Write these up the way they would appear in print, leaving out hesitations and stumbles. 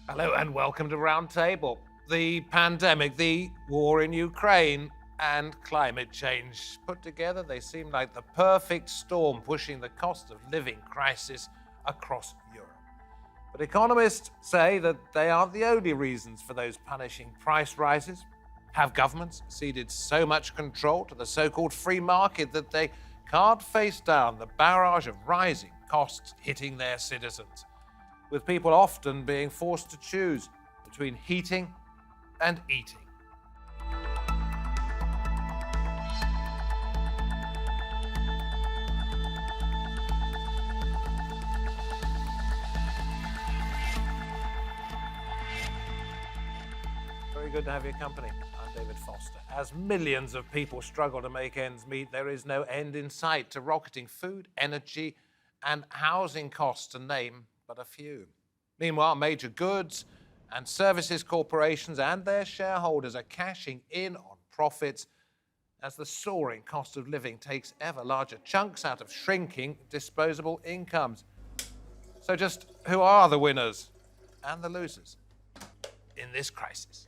Hello and welcome to Roundtable. The pandemic, the war in Ukraine, and climate change put together, they seem like the perfect storm pushing the cost of living crisis across Europe. But economists say that they aren't the only reasons for those punishing price rises. Have governments ceded so much control to the so-called free market that they can't face down the barrage of rising costs hitting their citizens, with people often being forced to choose between heating and eating? Very good to have your company. I'm David Foster. As millions of people struggle to make ends meet, there is no end in sight to rocketing food, energy, and housing costs, to name but a few. Meanwhile, major goods and services corporations and their shareholders are cashing in on profits as the soaring cost of living takes ever larger chunks out of shrinking disposable incomes. So just who are the winners and the losers in this crisis?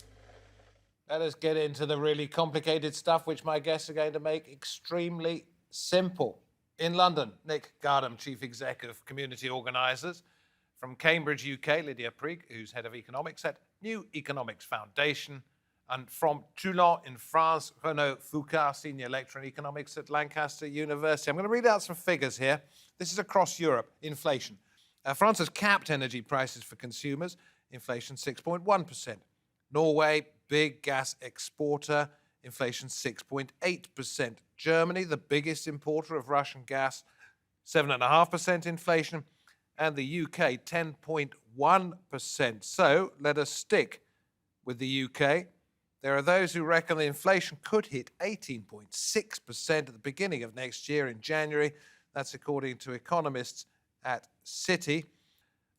Let us get into the really complicated stuff, which my guests are going to make extremely simple. In London, Nick Gardham, Chief Exec of Community Organisers. From Cambridge, UK, Lydia Prieg, who's Head of Economics at New Economics Foundation. And from Toulon in France, Renaud Foucart, Senior Lecturer in Economics at Lancaster University. I'm going to read out some figures here. This is across Europe, inflation. France has capped energy prices for consumers, inflation 6.1%. Norway, big gas exporter, inflation 6.8%. Germany, the biggest importer of Russian gas, 7.5% inflation. And the UK, 10.1%. So let us stick with the UK. There are those who reckon the inflation could hit 18.6% at the beginning of next year in January. That's according to economists at Citi.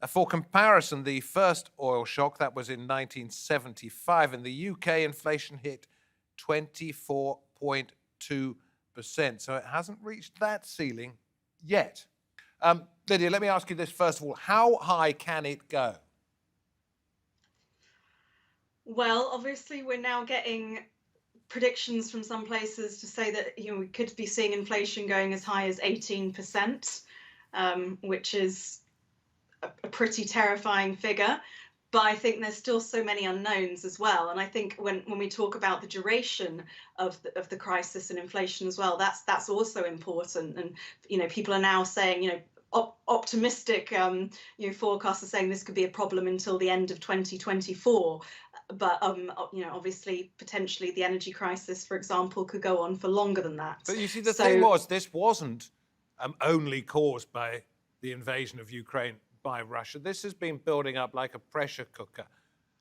For comparison, the first oil shock, that was in 1975, in the UK, inflation hit 24.2%. So it hasn't reached that ceiling yet. Lydia, let me ask you this first of all. How high can it go? Well, obviously, we're now getting predictions from some places to say that we could be seeing inflation going as high as 18%, which is a pretty terrifying figure. But I think there's still so many unknowns as well. And I think when we talk about the duration of the crisis and inflation as well, that's also important. And people are now saying, optimistic forecasts are saying this could be a problem until the end of 2024. But obviously, potentially, the energy crisis, for example, could go on for longer than that. But you see, the thing was, this wasn't only caused by the invasion of Ukraine by Russia. This has been building up like a pressure cooker,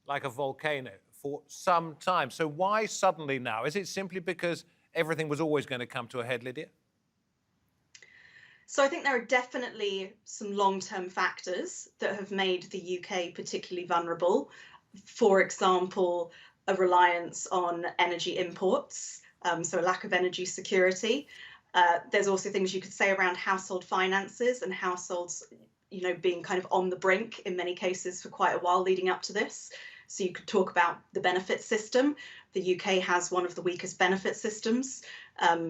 like a volcano, for some time. So why suddenly now? Is it simply because everything was always going to come to a head, Lydia? So I think there are definitely some long-term factors that have made the UK particularly vulnerable. For example, a reliance on energy imports, so a lack of energy security. There's also things you could say around household finances and households being kind of on the brink in many cases for quite a while leading up to this. So you could talk about the benefit system. The UK has one of the weakest benefit systems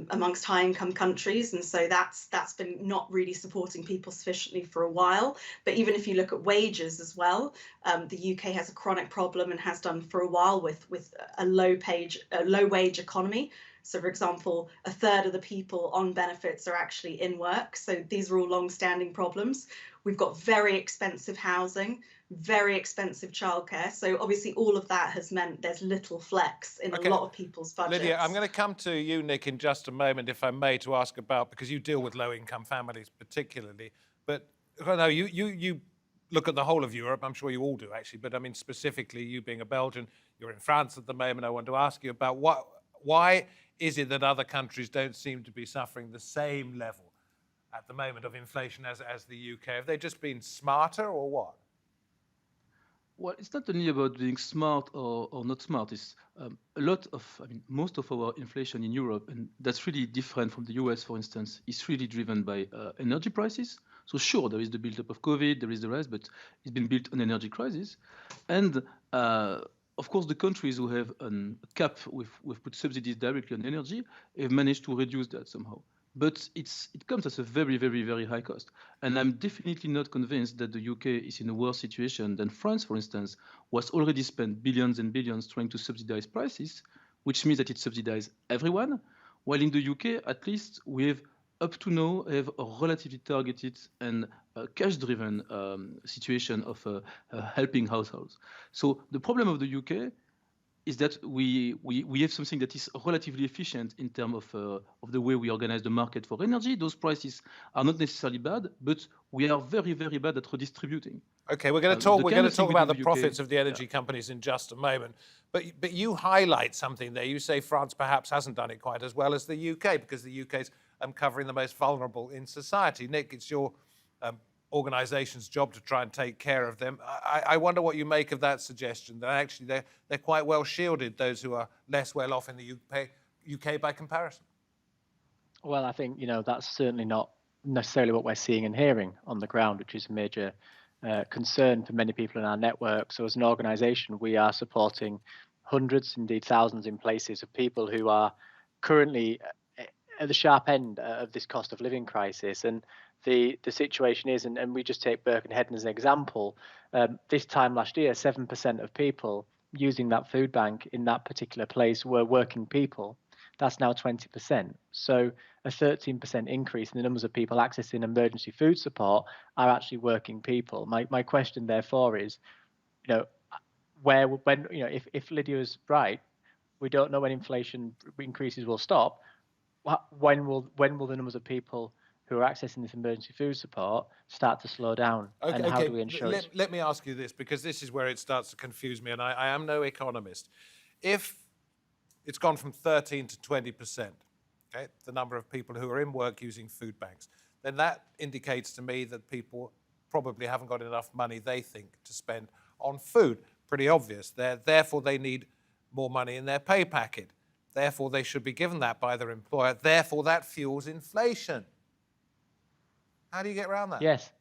amongst high-income countries, and so that's been not really supporting people sufficiently for a while. But even if you look at wages as well, the UK has a chronic problem and has done for a while with a low-wage economy. So, for example, a third of the people on benefits are actually in work. So these are all long-standing problems. We've got very expensive housing, very expensive childcare. So obviously all of that has meant there's little flex in a lot of people's budgets. Lydia, I'm going to come to you, Nick, in just a moment, if I may, to ask about, because you deal with low-income families particularly. But I know you look at the whole of Europe. I'm sure you all do, actually. But I mean, specifically, you being a Belgian, you're in France at the moment. I want to ask you about why is it that other countries don't seem to be suffering the same level at the moment of inflation as the UK? Have they just been smarter or what? Well, it's not only about being smart or not smart. It's most of our inflation in Europe, and that's really different from the US, for instance, is really driven by energy prices. So sure, there is the build-up of COVID, there is the rest, but it's been built on energy crisis. And of course, the countries who have a cap with put subsidies directly on energy have managed to reduce that somehow. But it comes at a very, very, very high cost. And I'm definitely not convinced that the UK is in a worse situation than France, for instance, was already spent billions and billions trying to subsidize prices, which means that it subsidizes everyone. While in the UK, at least, we have up to now have a relatively targeted and cash-driven situation of helping households. So the problem of the UK is that we have something that is relatively efficient in terms of the way we organize the market for energy. Those prices are not necessarily bad, but we are very, very bad at redistributing. Okay, we're going to talk. We're going to talk about the profits of the energy companies in just a moment. But you highlight something there. You say France perhaps hasn't done it quite as well as the UK because the UK's covering the most vulnerable in society. Nick, it's your organisation's job to try and take care of them. I wonder what you make of that suggestion, that actually they're quite well shielded, those who are less well off in the UK by comparison. Well, I think, that's certainly not necessarily what we're seeing and hearing on the ground, which is a major concern for many people in our network. So as an organisation, we are supporting hundreds, indeed thousands in places of people who are currently at the sharp end of this cost of living crisis. And the situation is, and we just take Birkenhead as an example, this time last year, 7% of people using that food bank in that particular place were working people. That's now 20%. So a 13% increase in the numbers of people accessing emergency food support are actually working people. My question, therefore, is, if Lydia is right, we don't know when inflation increases will stop. When will the numbers of people who are accessing this emergency food support start to slow down? Okay, and how do we ensure it? Let me ask you this, because this is where it starts to confuse me, and I am no economist. If it's gone from 13 to 20%, okay, the number of people who are in work using food banks, then that indicates to me that people probably haven't got enough money, they think, to spend on food. Pretty obvious. Therefore, they need more money in their pay packet. Therefore, they should be given that by their employer. Therefore, that fuels inflation. How do you get around that? Yes.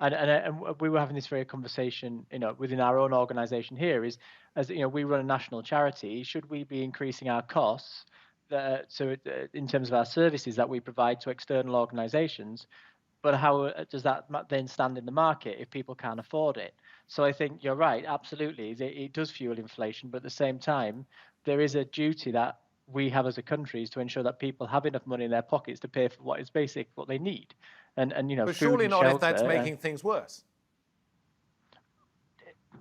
And we were having this very conversation, within our own organisation here. Is as we run a national charity, should we be increasing our costs in terms of our services that we provide to external organisations? But how does that then stand in the market if people can't afford it? So I think you're right. Absolutely, it does fuel inflation. But at the same time, there is a duty that we have as a country is to ensure that people have enough money in their pockets to pay for what is basic, what they need. And but food surely and not shelter, if that's making things worse.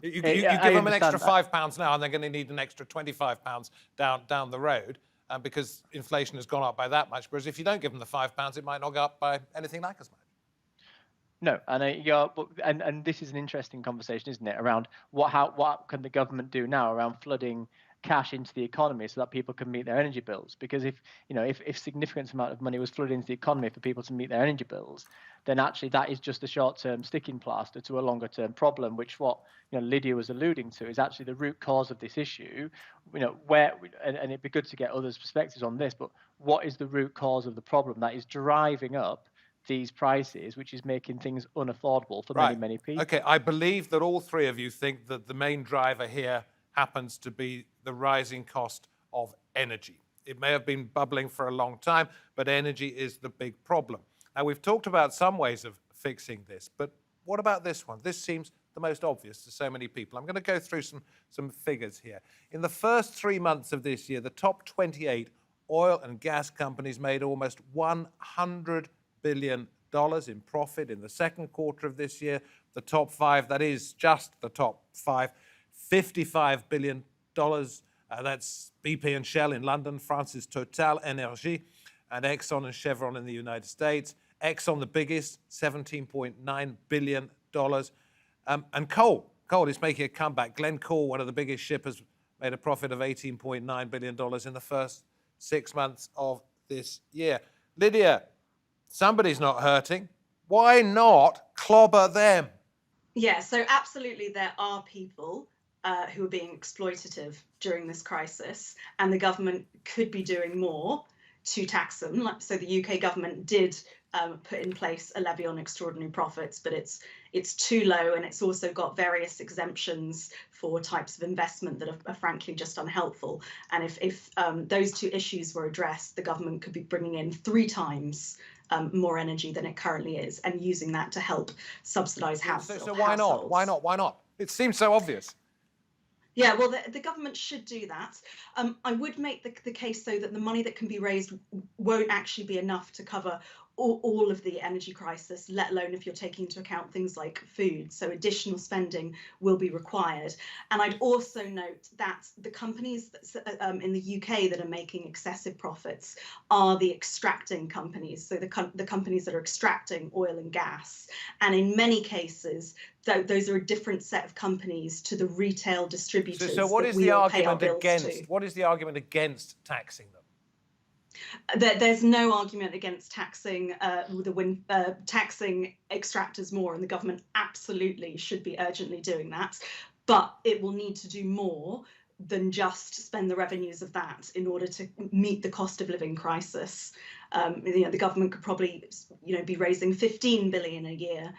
You give them an extra £5 now, and they're going to need an extra £25 down the road, because inflation has gone up by that much. Whereas if you don't give them the £5, it might not go up by anything like as much. No, and this is an interesting conversation, isn't it? Around what can the government do now around flooding cash into the economy so that people can meet their energy bills? Because if significant amount of money was flooded into the economy for people to meet their energy bills, then actually that is just a short-term sticking plaster to a longer-term problem, which what Lydia was alluding to is actually the root cause of this issue. And it'd be good to get others' perspectives on this, but what is the root cause of the problem that is driving up these prices, which is making things unaffordable for many people? Okay, I believe that all three of you think that the main driver here happens to be the rising cost of energy. It may have been bubbling for a long time, but energy is the big problem. Now, we've talked about some ways of fixing this, but what about this one? This seems the most obvious to so many people. I'm going to go through some figures here. In the first 3 months of this year, the top 28 oil and gas companies made almost $100 billion in profit. In the second quarter of this year, the top 5, that is just the top 5, $55 billion. That's BP and Shell in London, France's Total Energy, and Exxon and Chevron in the United States. Exxon, the biggest, $17.9 billion. And coal is making a comeback. Glencore, one of the biggest shippers, made a profit of $18.9 billion in the first 6 months of this year. Lydia, somebody's not hurting. Why not clobber them? Yeah, so absolutely there are people who are being exploitative during this crisis, and the government could be doing more to tax them. So the UK government did put in place a levy on extraordinary profits, but it's too low, and it's also got various exemptions for types of investment that are frankly just unhelpful. And if those two issues were addressed, the government could be bringing in 3 times more energy than it currently is, and using that to help subsidise households. So why not? Why not? Why not? It seems so obvious. Yeah, well, the government should do that. I would make the case, though, that the money that can be raised won't actually be enough to cover all of the energy crisis, let alone if you're taking into account things like food. So additional spending will be required. And I'd also note that the companies in the UK that are making excessive profits are the extracting companies, so the companies that are extracting oil and gas. And in many cases, those are a different set of companies to the retail distributors. So what that is we the all pay our argument bills against? to. What is the argument against taxing them? There's no argument against taxing taxing extractors more, and the government absolutely should be urgently doing that. But it will need to do more than just spend the revenues of that in order to meet the cost of living crisis. The government could probably, be raising 15 billion a year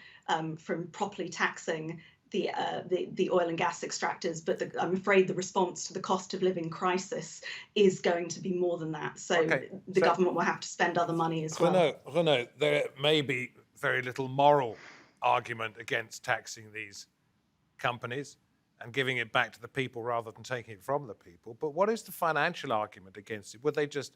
from properly taxing the oil and gas extractors, but I'm afraid the response to the cost of living crisis is going to be more than that. So the government will have to spend other money as well. Renaud, there may be very little moral argument against taxing these companies and giving it back to the people rather than taking it from the people. But what is the financial argument against it? Would they just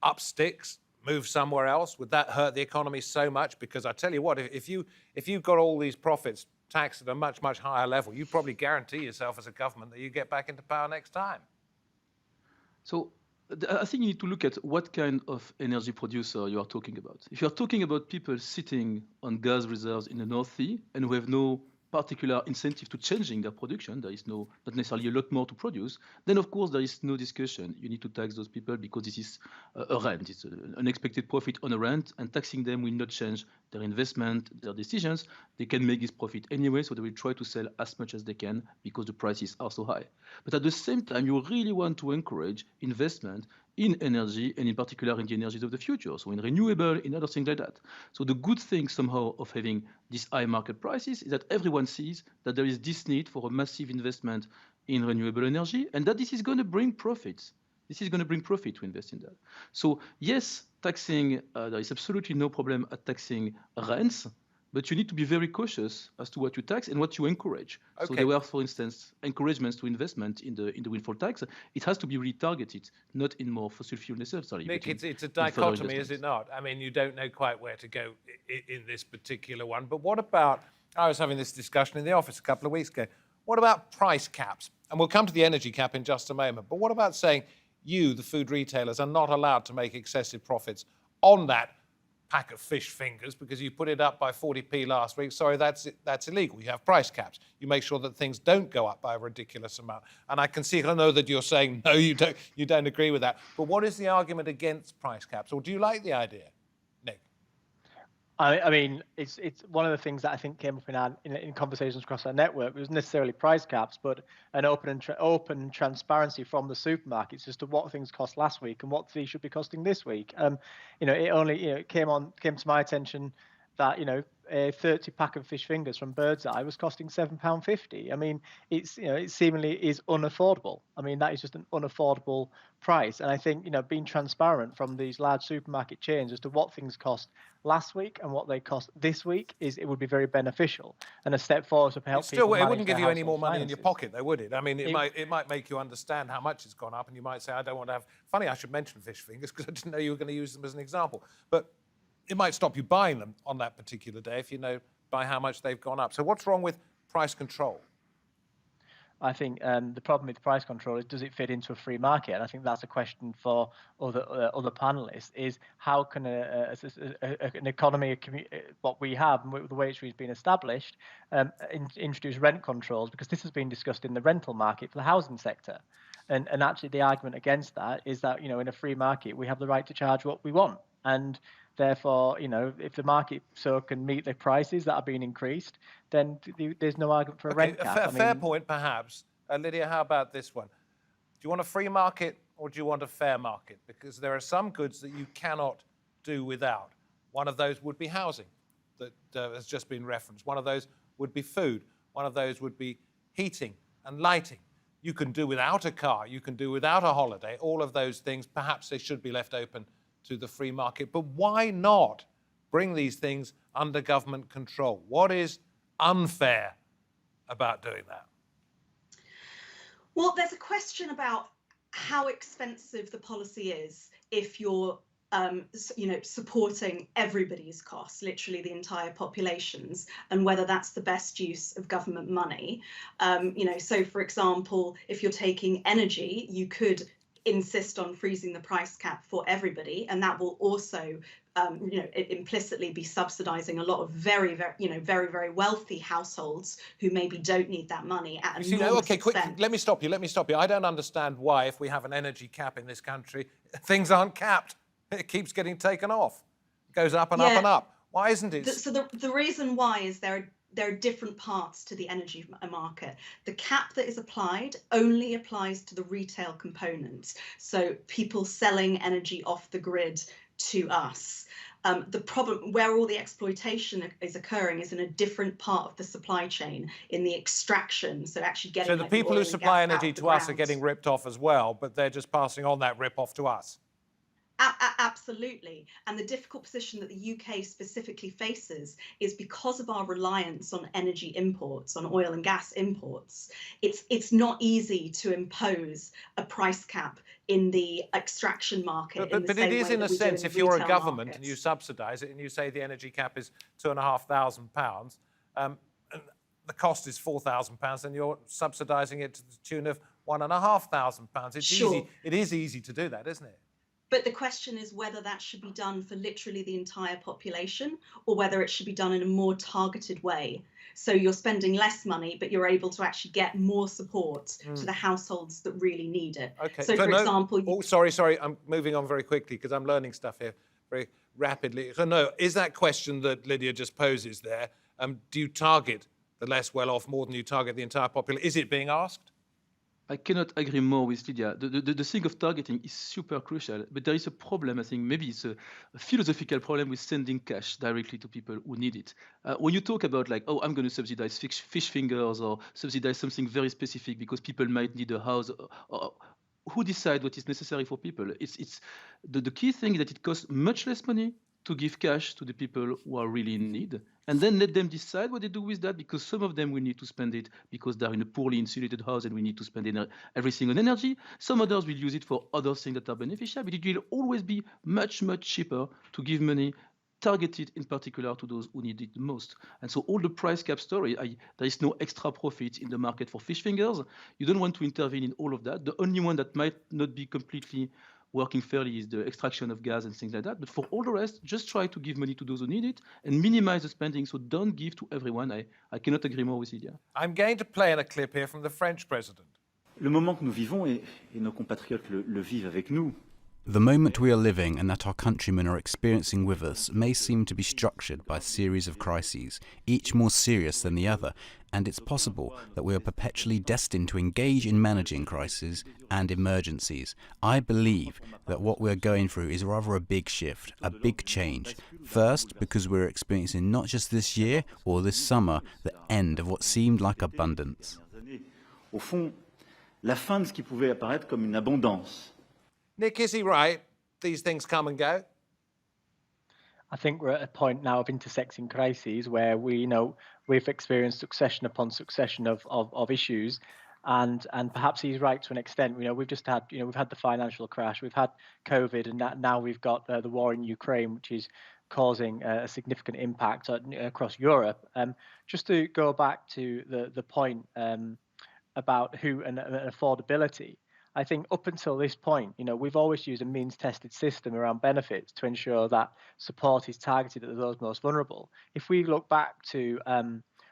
up sticks, move somewhere else? Would that hurt the economy so much? Because I tell you what, if you've got all these profits taxed at a much, much higher level, you probably guarantee yourself as a government that you get back into power next time. So I think you need to look at what kind of energy producer you are talking about. If you're talking about people sitting on gas reserves in the North Sea and who have no particular incentive to changing their production, there is not necessarily a lot more to produce, then of course there is no discussion. You need to tax those people because this is a rent. It's an unexpected profit on a rent, and taxing them will not change their investment, their decisions. They can make this profit anyway, so they will try to sell as much as they can because the prices are so high. But at the same time, you really want to encourage investment in energy, and in particular in the energies of the future, so in renewable, in other things like that. So the good thing somehow of having these high market prices is that everyone sees that there is this need for a massive investment in renewable energy, and that this is going to bring profits. This is going to bring profit to invest in that. So yes, taxing, there is absolutely no problem at taxing rents, but you need to be very cautious as to what you tax and what you encourage. Okay. So there were, for instance, encouragements to investment in the windfall tax. It has to be really targeted, not in more fossil fuel necessarily. Nick, it's a dichotomy, is it not? I mean, you don't know quite where to go in this particular one. But what about, I was having this discussion in the office a couple of weeks ago, what about price caps? And we'll come to the energy cap in just a moment. But what about saying you, the food retailers, are not allowed to make excessive profits on that pack of fish fingers because you put it up by 40p last week? Sorry, that's illegal. You have price caps. You make sure that things don't go up by a ridiculous amount. And I can see, I know that you're saying, no, you don't agree with that. But what is the argument against price caps? Or do you like the idea, Nick? I mean, it's one of the things that I think came up in conversations across our network. It wasn't necessarily price caps, but an open transparency from the supermarkets as to what things cost last week and what these should be costing this week. It came to my attention that a 30 pack of fish fingers from Bird's Eye was costing £7.50. I mean, it seemingly is unaffordable. I mean, that is just an unaffordable price. And I think being transparent from these large supermarket chains as to what things cost last week and what they cost this week it would be very beneficial and a step forward to help people. It wouldn't give you any more money in your pocket, though, would it? I mean, it might make you understand how much it's gone up, and you might say, I don't want to have. Funny, I should mention fish fingers because I didn't know you were going to use them as an example, but it might stop you buying them on that particular day if you know by how much they've gone up. So what's wrong with price control? I think the problem with price control is, does it fit into a free market? And I think that's a question for other panelists, is how can an economy, what we have and the way it's been established, introduce rent controls, because this has been discussed in the rental market for the housing sector. And actually the argument against that is that, in a free market, we have the right to charge what we want. And therefore, if the market can meet the prices that are being increased, then there's no argument for a rent cap. Fair point, perhaps. Lydia, how about this one? Do you want a free market or do you want a fair market? Because there are some goods that you cannot do without. One of those would be housing that has just been referenced. One of those would be food. One of those would be heating and lighting. You can do without a car. You can do without a holiday. All of those things, perhaps they should be left open to the free market. But why not bring these things under government control? What is unfair about doing that? Well, there's a question about how expensive the policy is if you're supporting everybody's costs, literally the entire populations, and whether that's the best use of government money. So for example, if you're taking energy, you could insist on freezing the price cap for everybody, and that will also implicitly be subsidizing a lot of very, very wealthy households who maybe don't need that money at an enormous quick, expense. let me stop you. I don't understand why, if we have an energy cap in this country, things aren't capped. It keeps getting taken off. It goes up and up and up. Why isn't it? So the reason why is there are different parts to the energy market. The cap that is applied only applies to the retail component. So people selling energy off the grid to us. The problem where all the exploitation is occurring is in a different part of the supply chain, in the extraction. So actually getting. So the people who supply energy to us are getting ripped off as well, but they're just passing on that rip off to us. Absolutely. And the difficult position that the UK specifically faces is because of our reliance on energy imports, on oil and gas imports. It's not easy to impose a price cap in the extraction market. But it is, in a sense, if you're a government and you subsidise it and you say the energy cap is £2,500, and the cost is £4,000, and you're subsidising it to the tune of £1,500. It's easy. It is easy to do that, isn't it? But the question is whether that should be done for literally the entire population, or whether it should be done in a more targeted way. So you're spending less money, but you're able to actually get more support to the households that really need it. Okay. So, for example... Sorry. I'm moving on very quickly because I'm learning stuff here very rapidly. Renaud, is that question that Lydia just poses there, do you target the less well-off more than you target the entire population? Is it being asked? I cannot agree more with Lydia. The thing of targeting is super crucial, but there is a problem. I think maybe it's a philosophical problem with sending cash directly to people who need it. When you talk about like, oh, I'm going to subsidize fish fingers or subsidize something very specific because people might need a house, who decide what is necessary for people? It's the key thing is that it costs much less money to give cash to the people who are really in need, and then let them decide what they do with that, because some of them will need to spend it because they're in a poorly insulated house and we need to spend everything on energy. Some others will use it for other things that are beneficial, but it will always be much, much cheaper to give money targeted in particular to those who need it the most. And so all the price cap story, there is no extra profit in the market for fish fingers. You don't want to intervene in all of that. The only one that might not be completely working fairly is the extraction of gas and things like that. But for all the rest, just try to give money to those who need it and minimize the spending. So don't give to everyone. I cannot agree more with Lydia. I'm going to play in a clip here from the French president. Le moment que nous vivons, et nos compatriotes le vivent avec nous. The moment we are living and that our countrymen are experiencing with us may seem to be structured by a series of crises, each more serious than the other, and it's possible that we are perpetually destined to engage in managing crises and emergencies. I believe that what we're going through is rather a big shift, a big change. First, because we're experiencing not just this year or this summer, the end of what seemed like abundance. Au fond, la fin de ce qui pouvait apparaître comme une abondance. Nick, is he right? These things come and go? I think we're at a point now of intersecting crises where we've experienced succession upon succession of issues, and perhaps he's right to an extent. We've just had we've had the financial crash, we've had COVID, and now we've got the war in Ukraine, which is causing a significant impact across Europe. Just to go back to the point about who and affordability. I think up until this point, we've always used a means-tested system around benefits to ensure that support is targeted at those most vulnerable. If we look back to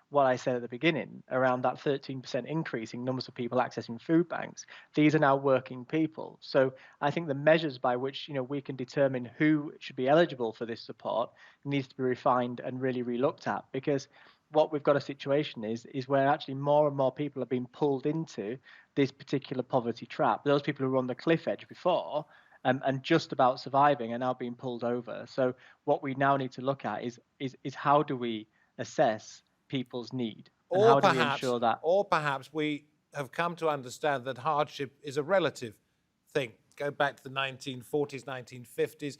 what I said at the beginning around that 13% increase in numbers of people accessing food banks, these are now working people. So I think the measures by which we can determine who should be eligible for this support needs to be refined and really relooked at, because what we've got a situation is where actually more and more people are being pulled into this particular poverty trap. Those people who were on the cliff edge before and just about surviving are now being pulled over. So what we now need to look at is how do we assess people's need, and how do we ensure that? Or perhaps we have come to understand that hardship is a relative thing. Go back to the 1940s, 1950s,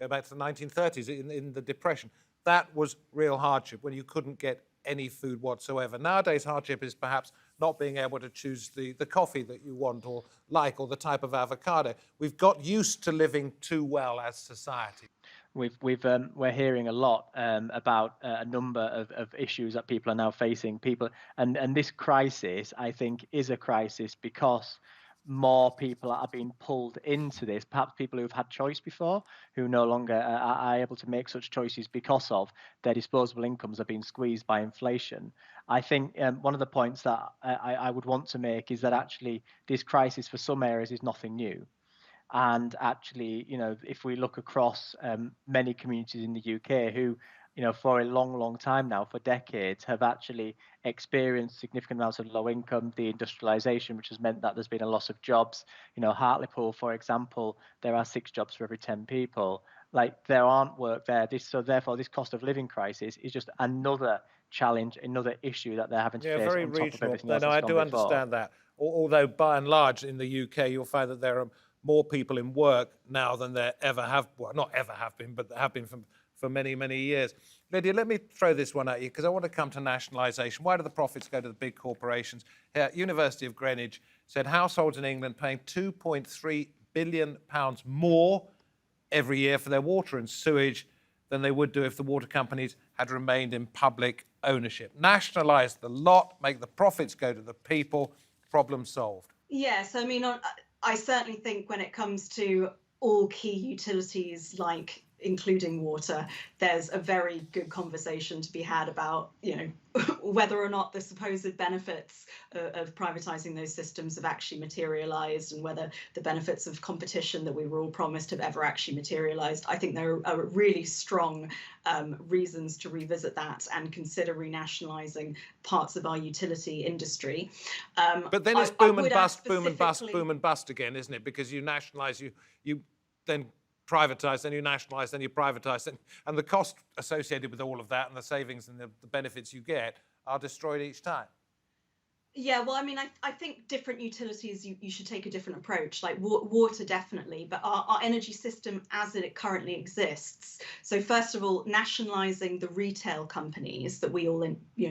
go back to the 1930s in the Depression. That was real hardship when you couldn't get any food whatsoever. Nowadays, hardship is perhaps not being able to choose the coffee that you want or like, or the type of avocado. We've got used to living too well as society. We're hearing a lot about a number of issues that people are now facing. And this crisis, I think, is a crisis because more people are being pulled into this. Perhaps people who've had choice before, who no longer are able to make such choices because of their disposable incomes are being squeezed by inflation. I think one of the points that I would want to make is that actually this crisis for some areas is nothing new. And actually, if we look across many communities in the UK who, for a long time now, for decades, have actually experienced significant amounts of low income, deindustrialization, which has meant that there's been a loss of jobs. Hartlepool, for example, there are 6 jobs for every 10 people. Like, there aren't work there. So therefore, this cost of living crisis is just another challenge, another issue that they're having to face very on top of regional. everything else No, that's I gone do before. understand that. Although, by and large, in the UK, you'll find that there are more people in work now than there ever have, well, not ever have been, but there have been for many, many years. Lydia, let me throw this one at you, because I want to come to nationalisation. Why do the profits go to the big corporations? Here, University of Greenwich said households in England paying £2.3 billion more every year for their water and sewage than they would do if the water companies had remained in public ownership. Nationalise the lot, make the profits go to the people, problem solved. Yes, I mean, I certainly think when it comes to all key utilities, like including water, there's a very good conversation to be had about, whether or not the supposed benefits of privatizing those systems have actually materialized, and whether the benefits of competition that we were all promised have ever actually materialized. I think there are really strong reasons to revisit that and consider renationalizing parts of our utility industry. But then it's boom and bust, boom and bust, boom and bust again, isn't it? Because you nationalise, you then privatise, then you nationalise, then you privatise, and the cost associated with all of that and the savings and the benefits you get are destroyed each time. Yeah, well, I mean, I think different utilities, you should take a different approach, like water definitely, but our energy system as it currently exists. So first of all, nationalising the retail companies that we all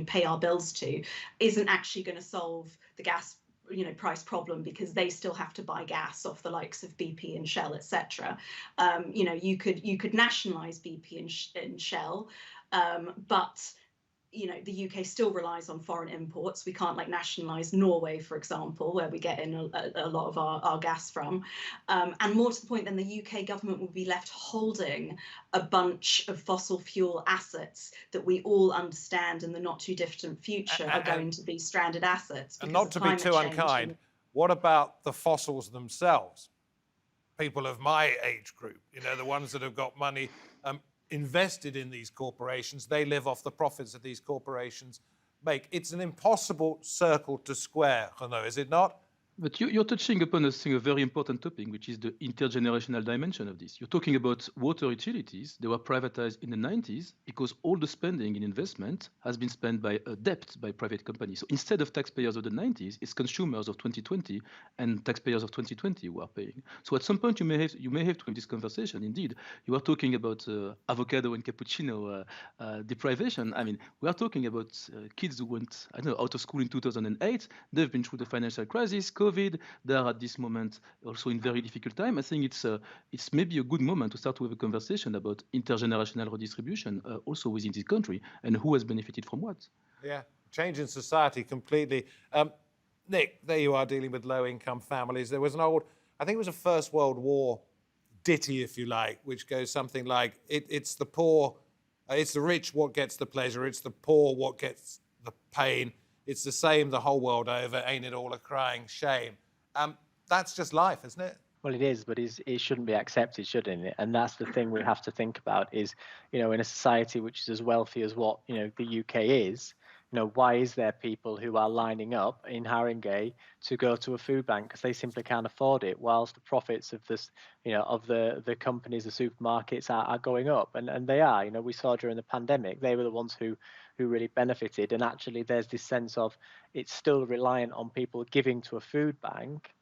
pay our bills to isn't actually going to solve the gas price problem, because they still have to buy gas off the likes of BP and Shell, etc. You could nationalise BP and Shell, but the UK still relies on foreign imports. We can't nationalise Norway, for example, where we get in a lot of our gas from. And more to the point, then the UK government will be left holding a bunch of fossil fuel assets that we all understand in the not too distant future are going to be stranded assets. And not to be too unkind, what about the fossils themselves? People of my age group, the ones that have got money invested in these corporations, they live off the profits that these corporations make. It's an impossible circle to square, Renaud, is it not? But you're touching upon a very important topic, which is the intergenerational dimension of this. You're talking about water utilities. They were privatized in the 90s because all the spending in investment has been spent by debt by private companies. So instead of taxpayers of the 90s, it's consumers of 2020 and taxpayers of 2020 who are paying. So at some point, you may have to have this conversation. Indeed, you are talking about avocado and cappuccino deprivation. I mean, we are talking about kids who went, out of school in 2008. They've been through the financial crisis, COVID. They are at this moment also in very difficult time. I think it's maybe a good moment to start to have a conversation about intergenerational redistribution also within this country, and who has benefited from what. Yeah, change in society completely. Nick, there you are dealing with low-income families. There was an old, I think it was a First World War ditty, if you like, which goes something like, it's the poor, it's the rich what gets the pleasure, it's the poor what gets the pain. It's the same the whole world over, ain't it all a crying shame? That's just life, isn't it? Well, it is, but it shouldn't be accepted, shouldn't it? And that's the thing we have to think about is, in a society which is as wealthy as what, the UK is, why is there people who are lining up in Haringey to go to a food bank because they simply can't afford it, whilst the profits of this, of the companies, the supermarkets are going up, and they are. We saw during the pandemic they were the ones who really benefited, and actually there's this sense of it's still reliant on people giving to a food bank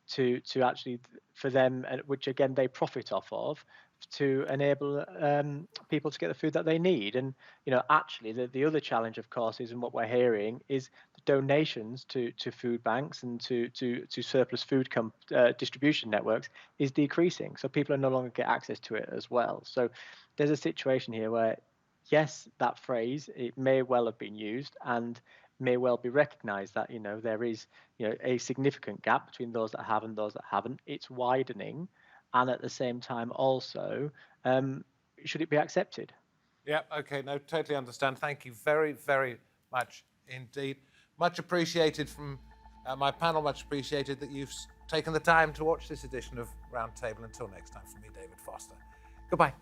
to actually for them, which again they profit off of, to enable people to get the food that they need. And actually the other challenge, of course, is, and what we're hearing is the donations to food banks and to surplus food distribution networks is decreasing, so people are no longer get access to it as well. So there's a situation here where, yes, that phrase, it may well have been used and may well be recognized that there is a significant gap between those that have and those that haven't. It's widening, and at the same time also, should it be accepted? Yeah, okay, no, totally understand. Thank you very, very much indeed. Much appreciated from my panel, much appreciated that you've taken the time to watch this edition of Roundtable. Until next time, from me, David Foster. Goodbye.